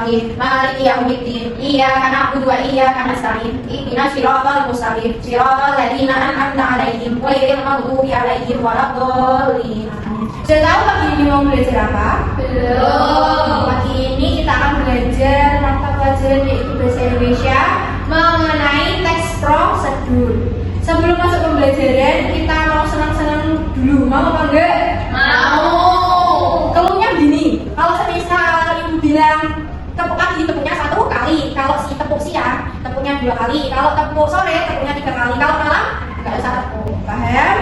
Bismillahirrahmanirrahim. Maliki yaumiddin. Iyyaka na'budu wa iyyaka nasta'in. Ihdinas siratal mustaqim. Siratal ladzina an'amta 'alaihim ghairil maghdubi 'alaihim waladdallin. Sudah tahu pagi ini mau belajar apa? Belum. Pagi ini kita akan belajar mata pelajaran yaitu bahasa Indonesia mengenai teks prosedur. Sebelum masuk pembelajaran, kita mau senang-senang dulu. Mau apa enggak? Mau. Keluhnya gini, kalau semisal ibu bilang tepuk pagi tepuknya 1 kali, kalau si tepuk siang tepuknya 2 kali, kalau tepuk sore tepuknya 3 kali, kalau malam nggak usah tepuk. Paham?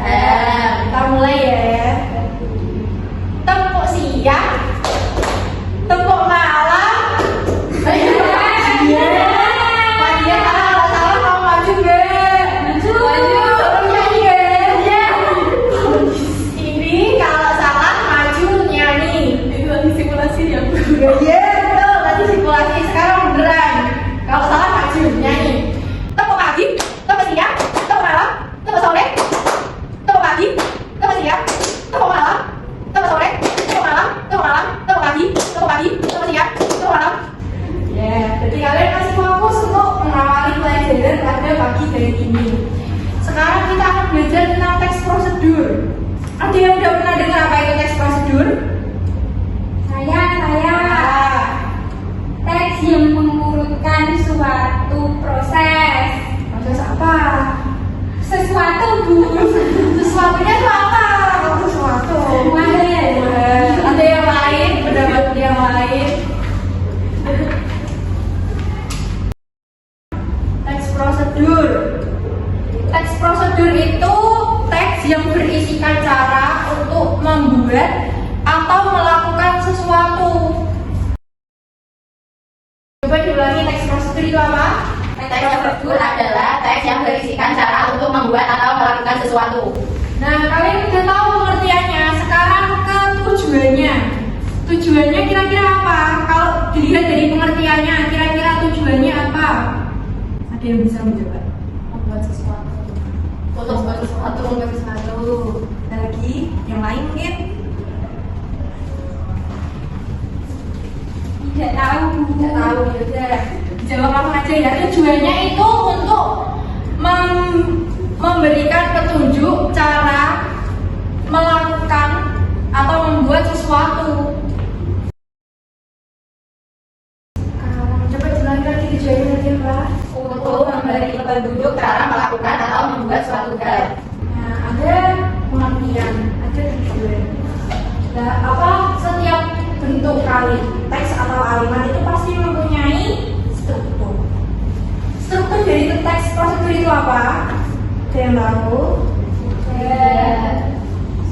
Paham. Kita mulai ya. Tepuk siang, tepuk malam. Padian kalau salah mau maju nggak? Maju. Nyanyi nggak? Ini kalau salah maju nyanyi. Itu lagi simulasi ya Bu? Iya betul, tadi simulasi, sekarang beneran. Kalau salah maju nyanyi. Tepuk pagi, tepuk siang, tepuk malam, tepuk sore. Tepuk pagi, tepuk siang, tepuk malam, tepuk sore, tepuk malam, tepuk malam, tepuk pagi, tepuk pagi, tepuk siang, tepuk malam. Ya, jadi kalian masih fokus untuk mengawali pelajaran pada pagi hari ini. Sekarang kita akan belajar tentang teks prosedur. Ada yang udah pernah dengar apa itu teks prosedur? Saya teks yang mengurutkan suatu proses. Proses apa? Sesuatu Bu. Sesuatunya itu apa? Kalau sesuatu. Ada yang lain, pendapat yang lain. Teks prosedur. Teks prosedur itu teks yang berisikan cara untuk membuat atau melakukan sesuatu. Coba diulangi, teks prosedur itu apa? Teks prosedur adalah teks yang berisikan cara untuk membuat atau melakukan sesuatu. Nah, kalian udah tahu pengertiannya. Sekarang ke tujuannya. Tujuannya kira-kira apa? Kalau dilihat dari pengertiannya, kira-kira tujuannya apa? Ada yang bisa menjawab? Membuat sesuatu. Untuk membuat sesuatu. Membuat sesuatu. Ada lagi? Yang lain mungkin? Tidak tahu Bu. Tidak tahu, ya udah. Jawab langsung aja ya. Tujuannya itu untuk memberikan petunjuk cara melakukan atau membuat sesuatu. Coba diulangi lagi, tujuannya lagi apa? Untuk memberi petunjuk cara melakukan atau membuat suatu hal. Nah, ada pengertian, ada tujuan. Nah, apa setiap bentuk kali teks atau kalimat itu pasti mempunyai struktur. Struktur dari teks prosedur itu apa? Ada yang tahu?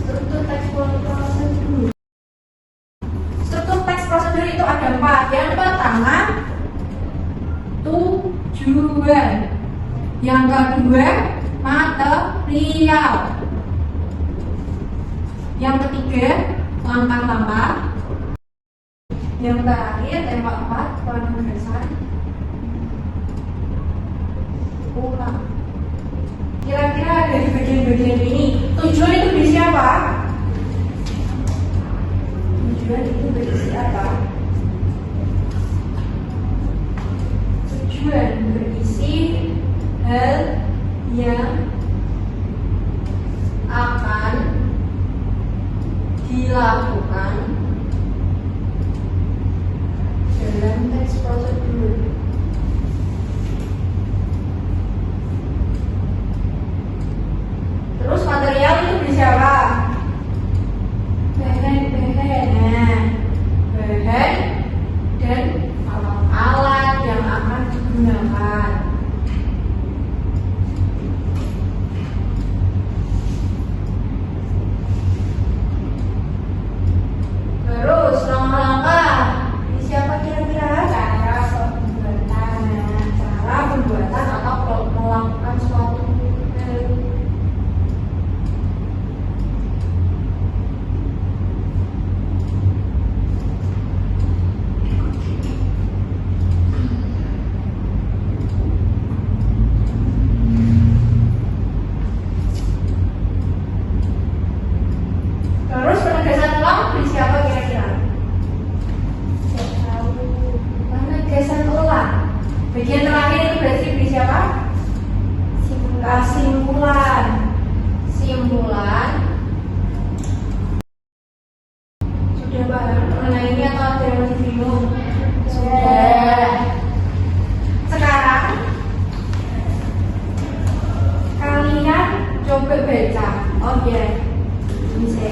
Struktur teks prosedur. Struktur teks prosedur itu ada 4. Yang pertama, tujuan. Yang kedua, material. Yang ketiga, langkah-langkah. Yang terakhir, yang keempat, penugasan ulang. Kira-kira dari bagian-bagian ini, tujuan itu berisi apa? Tujuan itu berisi apa? Tujuan berisi hal yang akan dilakukan dalam teks prosedur. Terus material itu berisi apa? Bahan. Nah, bahan dan alat yang akan digunakan. Terus langkah-langkah. Siapa kira-kira? Cara pembuatan. Nah, cara pembuatan atau melakukan suatu hal. Terus penegasan ulang berisi apa kira-kira? Bagian terakhir itu berarti berisi apa? Kesimpulan. Simpulan. Sudah paham mengenai ini atau ada yang masih bingung? Sudah. Sekarang kalian coba baca. Oh iya, bisa.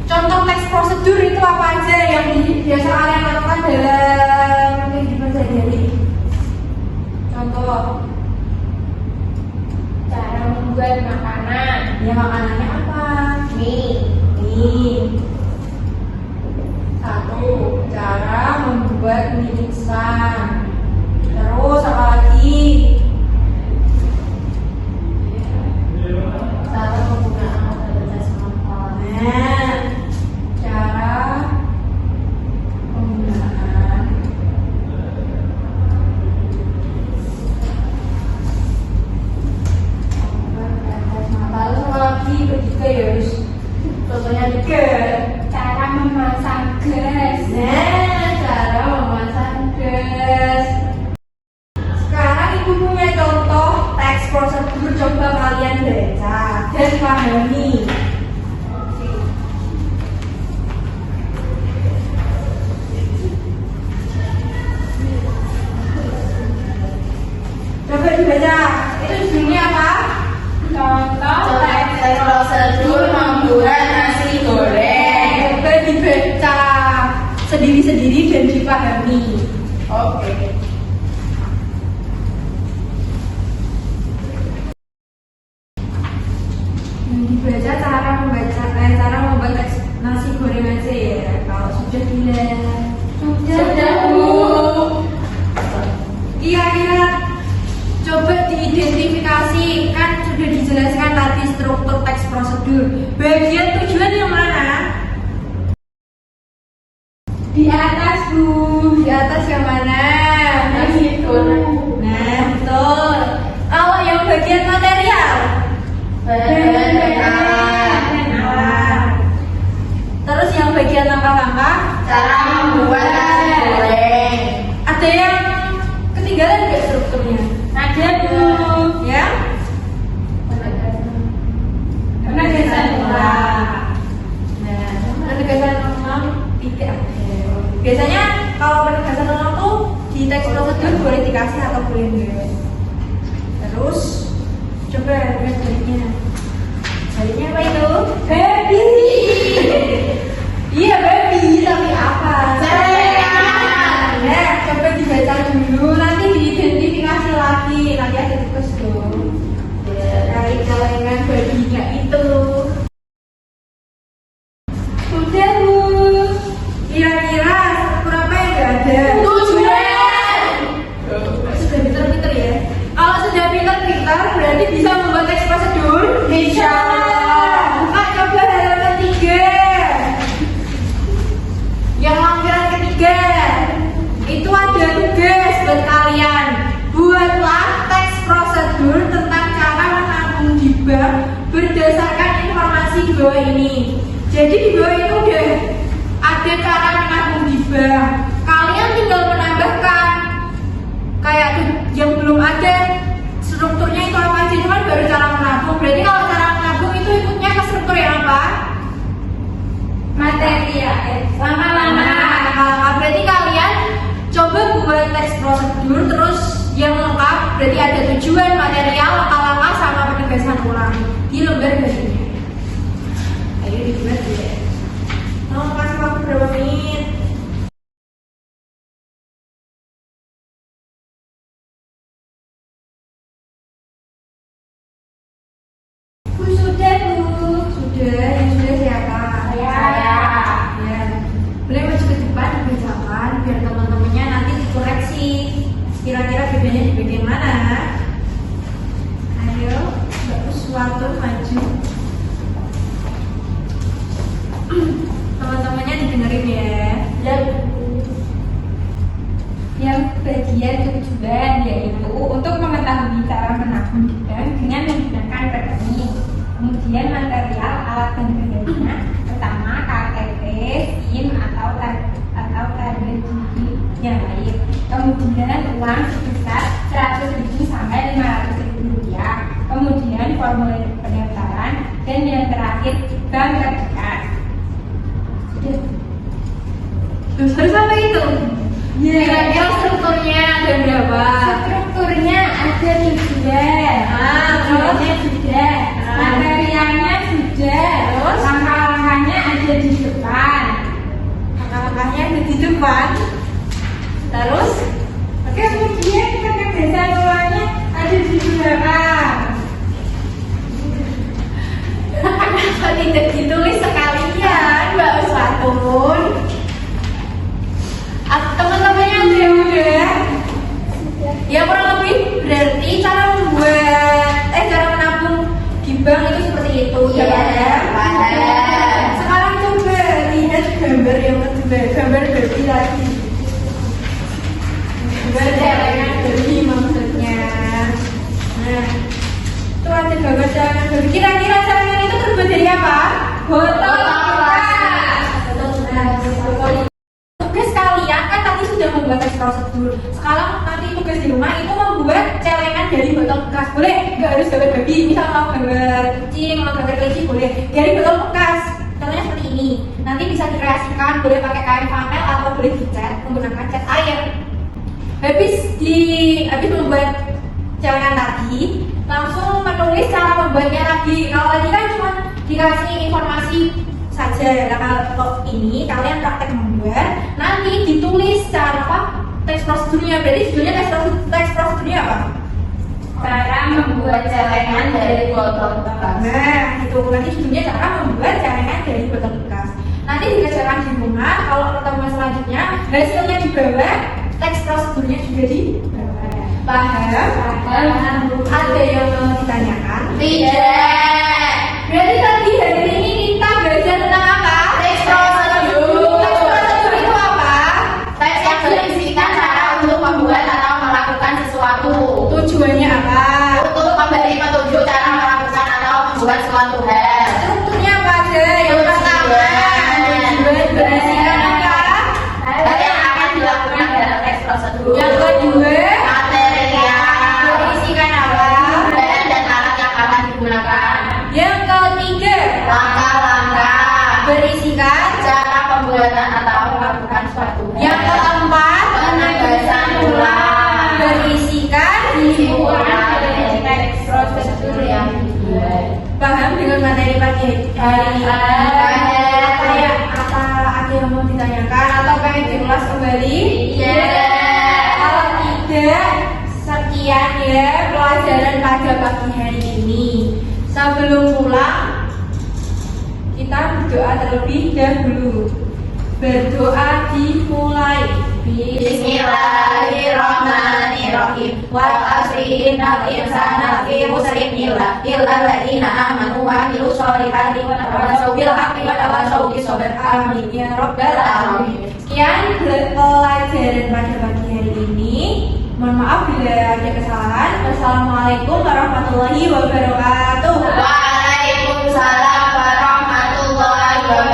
Contoh teks prosedur itu apa aja yang biasa kalian lakukan dalam kehidupan sehari-hari? Contoh. Cara membuat makanan. Ya makanannya apa? Mie. Mie. Satu, cara membuat mie instan. Terus apa lagi? Cara penggunaan modalitas manual. Nah, cara penggunaan lalu apa lagi? Ketiga ya, Yus. Contohnya tiga. Cara memasak gas. Nah, cara memasak gas. Sekarang ibu punya contoh teks prosedur, coba kalian baca dan pahami. Coba dibaca. Itu judulnya apa? Contoh Teks prosedur membuat nasi goreng. Coba dibaca sendiri-sendiri dan dipahami. Oke. Dibaca cara membuat teks nasi goreng aja ya. Kalau sudah bilang Sudah, Bu. kira-kira coba diidentifikasi, kan sudah dijelaskan tadi struktur teks prosedur. Bagian tujuan yang mana? di atas, Bu. Di atas yang mana? Nasi goreng. Nah, betul. Kalau yang bagian material, nah. Terus yang bagian langkah-langkah, Cara membuat nasi goreng. ada yang ketinggalan nggak strukturnya? Ada, Bu. Ya? Penegasan ulang. Nah, penegasan ulang tidak ada. Biasanya kalau penegasan ulang tuh di teks prosedur boleh dikasih atau boleh enggak. Terus coba lihat baliknya. Baliknya apa itu? Baby. Iya baby, tapi apa? Celengan. Nah, coba dibaca dulu, nanti diidentifikasi lagi. Nanti ada tugas dong. Cari celengan babinya itu. Sudah Bu. Kira-kira struktur apa yang nggak ada? Tujuan. Sudah pinter-pinter ya. Kalau sudah pinter-pinter berarti bisa membuat teks prosedur. Bisa. Kak, coba halaman 3. Yang lampiran ketiga itu ada tugas buat kalian. Buatlah teks prosedur tentang cara menabung di bank berdasarkan informasi di bawah ini. Jadi di bawah itu udah ada cara menabung di bank. Kalian tinggal menambahkan kayak yang belum ada strukturnya itu apa aja, itu kan baru cara menabung. Berarti kalau cara menabung itu ikutnya ke struktur yang apa? Material. Langkah-langkah. Berarti kalian coba buat teks prosedur, terus yang lengkap berarti ada tujuan, material, langkah-langkah sama penegasan ulang di lembar bajunya. Ayo dibuat ya. Mau kasih waktu berapa menit? Bu, sudah, Bu. Sudah, yang sudah siapa? Saya. Ya. Boleh maju ke depan dibacakan biar teman-temannya nanti dikoreksi. Kira-kira bedanya di bagian mana? Ayo, Mbak Uswatun maju. gerbang terdekat. Terus apa itu? Kira-kira strukturnya ada berapa? Strukturnya ada 3. Terusnya sudah. Materialnya sudah. Terus? Langkah-langkahnya ada di depan. Langkah-langkahnya ada di depan. Terus? Kemudian penegasan ulangnya ada di belakang. Kenapa tidak ditulis sekalian, Mbak Uswatun? Teman-temannya ada yang udah? Ya kurang lebih berarti cara menabung di bank itu seperti itu. Iya, paham. Sekarang coba lihat gambar yang kedua, gambar baby lagi. Gambar celengan baby maksudnya. Nah, itu ada gambar celengan baby. Kira-kira celengan itu terbuat dari apa? Botol Tugas kalian kan tadi sudah membuat teks prosedur. Sekarang nanti tugas di rumah itu membuat celengan dari botol bekas. Boleh? Nggak harus gambar baby. Misal mau gambar kucing, mau gambar kelinci, boleh. Dari botol bekas. Contohnya seperti ini. Nanti bisa dikreasikan, boleh pakai kain panel atau boleh dicat menggunakan cat air. Habis membuat celengan tadi, langsung menulis cara membuatnya lagi. Kalau tadi kan cuma dikasih informasi saja. Nah, kalau ini kalian praktek membuat, nanti ditulis cara apa? Teks prosedurnya. Berarti sebenarnya teks prosedurnya apa? cara membuat celengan dari botol bekas. Nah, itu nanti judulnya cara membuat celengan dari botol bekas. Nanti dikerjakan di rumah. Kalau pertemuan selanjutnya hasilnya di bawah, teks prosedurnya juga di bawah. Paham? Ada yang mau ditanyakan? Tidak. Berarti tadi hari ini kita belajar tentang apa? Teks prosedur. Teks prosedur itu apa? Teks yang berisikan cara untuk membuat atau melakukan sesuatu. Tujuannya apa? Untuk memberi petunjuk cara melakukan atau membuat suatu hal. Strukturnya apa aja? Yang pertama, berisikan apa? Hal yang akan dilakukan dalam teks prosedur. Yang kedua, Material. berisikan apa? Bahan dan alat yang akan digunakan. Yang ketiga, Langkah-langkah. berisikan. Cara pembuatan atau melakukan suatu hal. Yang keempat, Penegasan ulang. berisikan. Isi ulang dari teks prosedur yang dibuat. Paham dengan materi pagi hari ini? Apa ada yang mau ditanyakan atau pengen diulas kembali? Iya. Kalau tidak, sekian ya pelajaran pada pagi hari ini. Sebelum pulang, kita berdoa terlebih dahulu. Berdoa dimulai. Bismillahirrahmanirrahim. Wal asri innal insana lafi khusrin illa alladziina aamanu wa 'amilus sholihati wa tawassaw bil haqqi wa tawassaw bis sabr. Amin ya rabbal alamin. Sekian pelajaran pada pagi hari ini. Mohon maaf bila ada kesalahan. Wassalamualaikum warahmatullahi wabarakatuh. Waalaikumsalam warahmatullahi wabarakatuh.